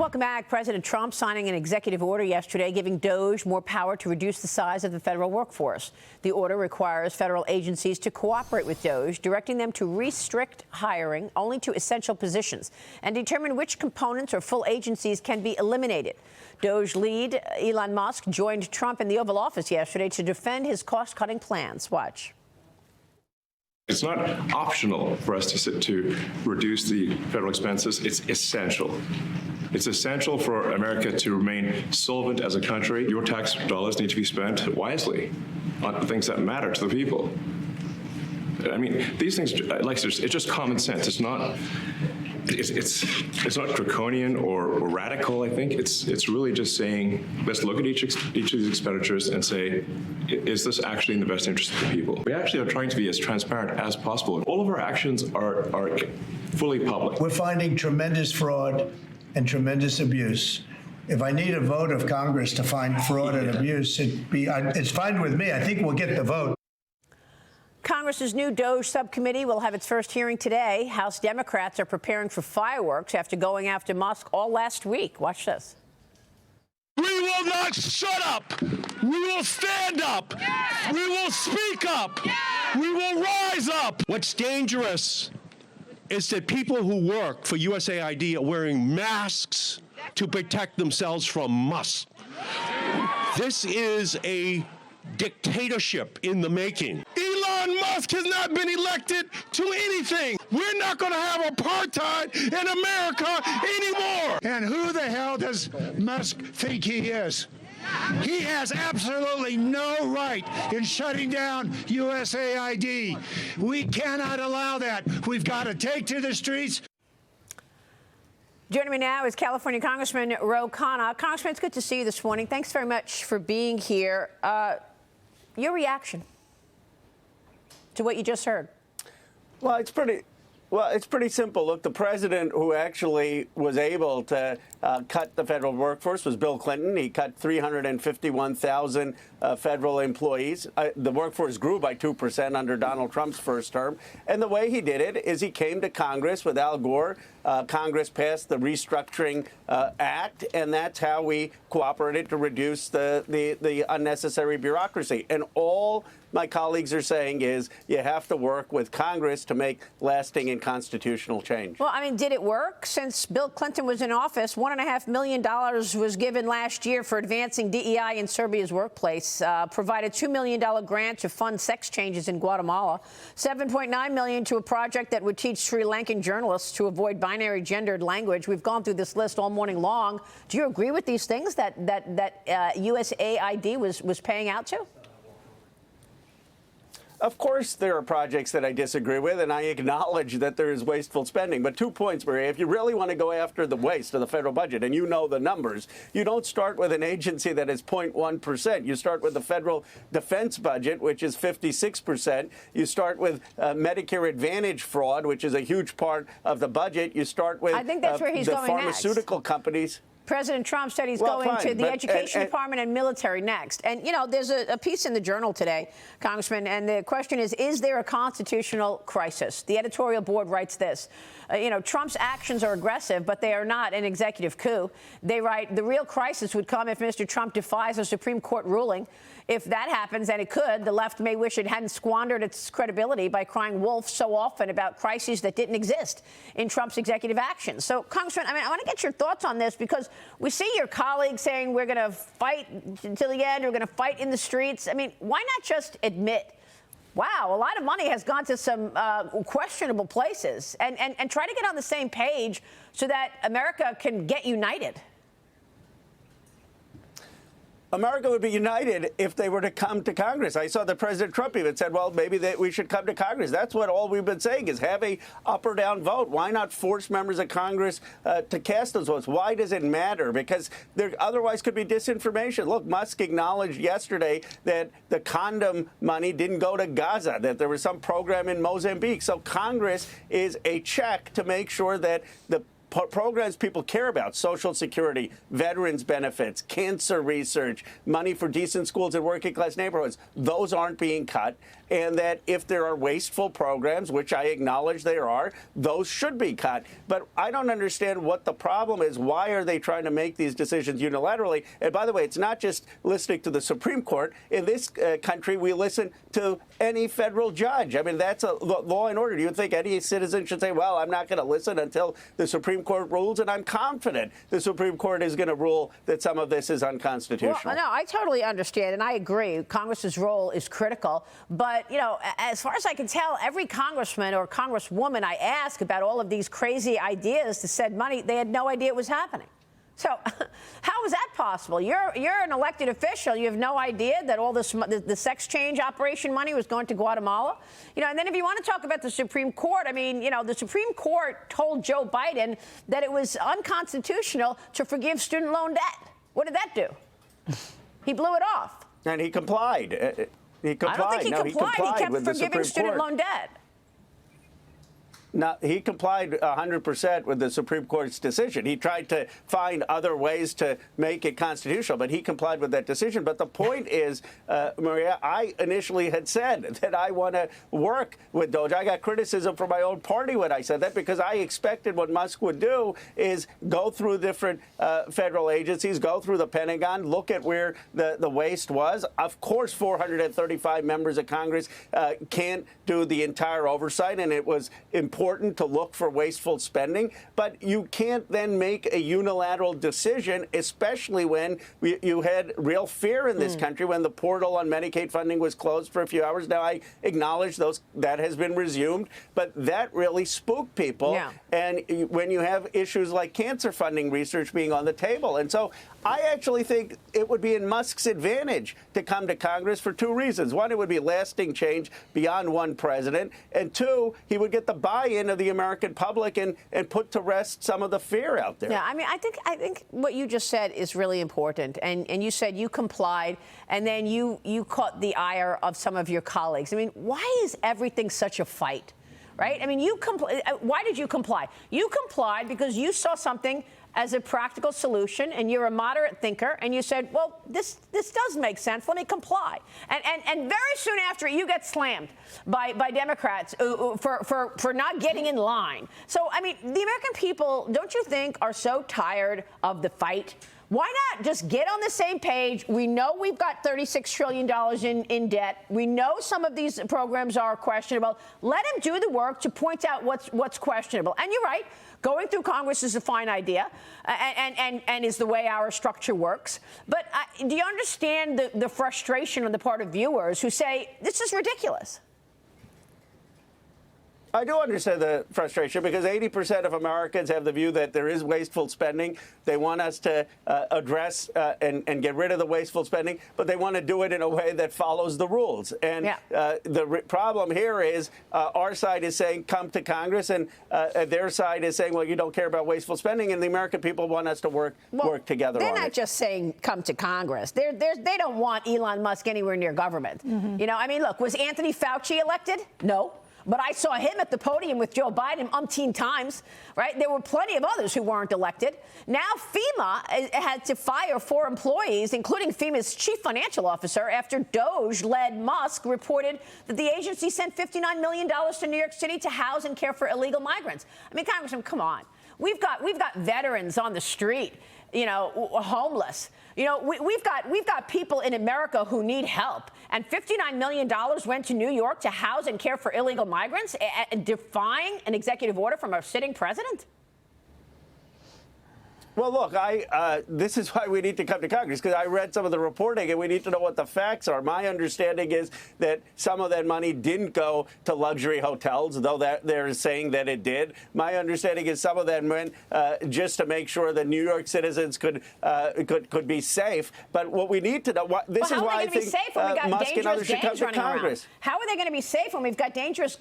Welcome back. President Trump signing an executive order yesterday giving DOGE more power to reduce the size of the federal workforce. The order requires federal agencies to cooperate with DOGE, directing them to restrict hiring only to essential positions and determine which components or full agencies can be eliminated. DOGE lead Elon Musk joined Trump in the Oval Office yesterday to defend his cost-cutting plans. Watch. It's not optional for us to reduce the federal expenses. It's essential. It's essential for America to remain solvent as a country. Your tax dollars need to be spent wisely on the things that matter to the people. I mean, these things, like, it's just common sense. It's not draconian or radical. I think it's really just saying, let's look at each of these expenditures and say, is this actually in the best interest of the people? We actually are trying to be as transparent as possible. All of our actions are fully public. We're finding tremendous fraud and tremendous abuse. If I need a vote of Congress to find fraud and abuse, it's fine with me. I think we'll get the vote. Congress's new DOGE subcommittee will have its first hearing today. House Democrats are preparing for fireworks after going after Musk all last week. Watch this. We will not shut up. We will stand up. Yes. We will speak up. Yes. We will rise up. What's dangerous is that people who work for USAID are wearing masks to protect themselves from Musk. This is a dictatorship in the making. Elon Musk has not been elected to anything. We're not going to have apartheid in America anymore. And who the hell does Musk think he is? He has absolutely no right in shutting down USAID. We cannot allow that. We've got to take to the streets. Joining me now is California Congressman Khanna. Congressman, it's good to see you this morning. Thanks very much for being here. Your reaction to what you just heard? Well, it's pretty simple. Look, the president who actually was able to cut the federal workforce was Bill Clinton. He cut 351,000 federal employees. The workforce grew by 2% under Donald Trump's first term. And the way he did it is he came to Congress with Al Gore. Congress passed the Restructuring Act, and that's how we cooperated to reduce the unnecessary bureaucracy. And all my colleagues are saying is you have to work with Congress to make lasting and constitutional change. Well, I mean, did it work? Since Bill Clinton was in office, $1.5 million was given last year for advancing DEI in Serbia's workplace, provided $2 million grant to fund sex changes in Guatemala, $7.9 million to a project that would teach Sri Lankan journalists to avoid binary gendered language. We've gone through this list all morning long. Do you agree with these things that USAID was paying out to? Of course, there are projects that I disagree with, and I acknowledge that there is wasteful spending. But 2 points, Maria. If you really want to go after the waste of the federal budget, and you know the numbers, you don't start with an agency that is 0.1%. You start with the federal defense budget, which is 56%. You start with Medicare Advantage fraud, which is a huge part of the budget. You start with I think that's where he's the going pharmaceutical next. Companies. President Trump said he's going to the Education Department and military next. And, you know, there's a piece in the Journal today, Congressman, and the question is there a constitutional crisis? The editorial board writes this. Trump's actions are aggressive, but they are not an executive coup. They write, the real crisis would come if Mr. Trump defies a Supreme Court ruling. If that happens, and it could, the left may wish it hadn't squandered its credibility by crying wolf so often about crises that didn't exist in Trump's executive actions. So, Congressman, I want to get your thoughts on this, because we see your colleagues saying we're going to fight until the end, we're going to fight in the streets. I mean, why not just admit, wow, a lot of money has gone to some questionable places, and try to get on the same page so that America can get united? America would be united if they were to come to Congress. I saw that President Trump even said, well, maybe we should come to Congress. That's what all we've been saying is have a up or down vote. Why not force members of Congress to cast those votes? Why does it matter? Because there otherwise could be disinformation. Look, Musk acknowledged yesterday that the condom money didn't go to Gaza, that there was some program in Mozambique. So Congress is a check to make sure that the programs people care about, Social Security, veterans benefits, cancer research, money for decent schools in working class neighborhoods, those aren't being cut. And that if there are wasteful programs, which I acknowledge there are, those should be cut. But I don't understand what the problem is. Why are they trying to make these decisions unilaterally? And by the way, it's not just listening to the Supreme Court. In this country, we listen to any federal judge. I mean, that's a law and order. Do you think any citizen should say, well, I'm not going to listen until the Supreme Court rules? And I'm confident the Supreme Court is going to rule that some of this is unconstitutional. Well, no, I totally understand, and I agree. Congress's role is critical. But, you know, as far as I can tell, every congressman or congresswoman I ask about all of these crazy ideas to send money, they had no idea it was happening. So how is that possible? You're an elected official. You have no idea that all this the sex change operation money was going to Guatemala. You know, and then if you want to talk about the Supreme Court, I mean, you know, the Supreme Court told Joe Biden that it was unconstitutional to forgive student loan debt. What did that do? He blew it off. And he complied. He complied. I don't think he complied. He kept forgiving student loan debt. No, he complied 100% with the Supreme Court's decision. He tried to find other ways to make it constitutional, but he complied with that decision. But the point is, Maria, I initially had said that I want to work with DOGE. I got criticism from my own party when I said that, because I expected what Musk would do is go through different federal agencies, go through the Pentagon, look at where the waste was. Of course, 435 members of Congress can't do the entire oversight, and it was important to look for wasteful spending, but you can't then make a unilateral decision, especially when you had real fear in this country when the portal on Medicaid funding was closed for a few hours. Now, I acknowledge that has been resumed, but that really spooked people. Yeah. And when you have issues like cancer funding research being on the table. And so I actually think it would be in Musk's advantage to come to Congress for two reasons. One, it would be lasting change beyond one president. And two, he would get the buy-in of the American public and put to rest some of the fear out there. Yeah, I mean, I think what you just said is really important. And you said you complied, and then you caught the ire of some of your colleagues. I mean, why is everything such a fight? Right? I mean, why did you comply? You complied because you saw something as a practical solution, and you're a moderate thinker, and you said, well, this does make sense. Let me comply. And very soon after, you get slammed by Democrats for not getting in line. So, I mean, the American people, don't you think, are so tired of the fight? Why not just get on the same page? We know we've got $36 trillion in debt. We know some of these programs are questionable. Let them do the work to point out what's questionable. And you're right. Going through Congress is a fine idea and is the way our structure works. But do you understand the frustration on the part of viewers who say, this is ridiculous? I do understand the frustration, because 80% of Americans have the view that there is wasteful spending. They want us to address and get rid of the wasteful spending, but they want to do it in a way that follows the rules. And the problem here is our side is saying, come to Congress, and their side is saying, well, you don't care about wasteful spending, and the American people want us to work together on it. They're not just saying, come to Congress. They don't want Elon Musk anywhere near government. Mm-hmm. You know, I mean, look, was Anthony Fauci elected? No. But I saw him at the podium with Joe Biden umpteen times, right? There were plenty of others who weren't elected. Now FEMA had to fire 4 employees, including FEMA's chief financial officer, after DOGE-led Musk reported that the agency sent $59 million to New York City to house and care for illegal migrants. I mean, Congressman, come on. We've got veterans on the street, you know, homeless. You know, we've got people in America who need help, and $59 million went to New York to house and care for illegal migrants, defying an executive order from our sitting president? Well, look, this is why we need to come to Congress, because I read some of the reporting, and we need to know what the facts are. My understanding is that some of that money didn't go to luxury hotels, though they're saying that it did. My understanding is some of that went just to make sure that New York citizens could be safe. But what we need to know, this is why I think Musk and others should come to Congress. How are they going to be safe when we've got dangerous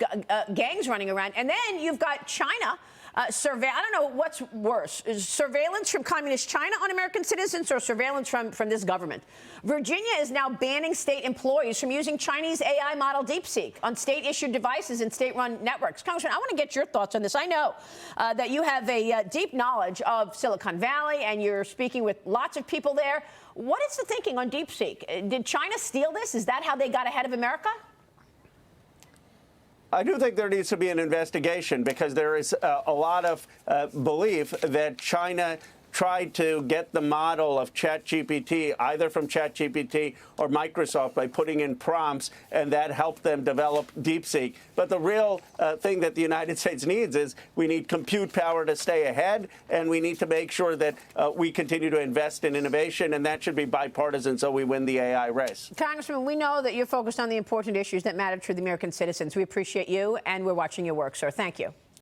gangs running around? And then you've got China I don't know what's worse, is surveillance from communist China on American citizens or surveillance from this government. Virginia is now banning state employees from using Chinese AI model DeepSeek on state-issued devices and state-run networks. Congressman, I want to get your thoughts on this. I know that you have a deep knowledge of Silicon Valley, and you're speaking with lots of people there. What is the thinking on DeepSeek? Did China steal this? Is that how they got ahead of America? I do think there needs to be an investigation because there is a lot of belief that China tried to get the model of ChatGPT either from ChatGPT or Microsoft by putting in prompts, and that helped them develop DeepSeek. But the real thing that the United States needs is we need compute power to stay ahead, and we need to make sure that we continue to invest in innovation, and that should be bipartisan so we win the AI race. Congressman, we know that you're focused on the important issues that matter to the American citizens. We appreciate you, and we're watching your work, sir. Thank you.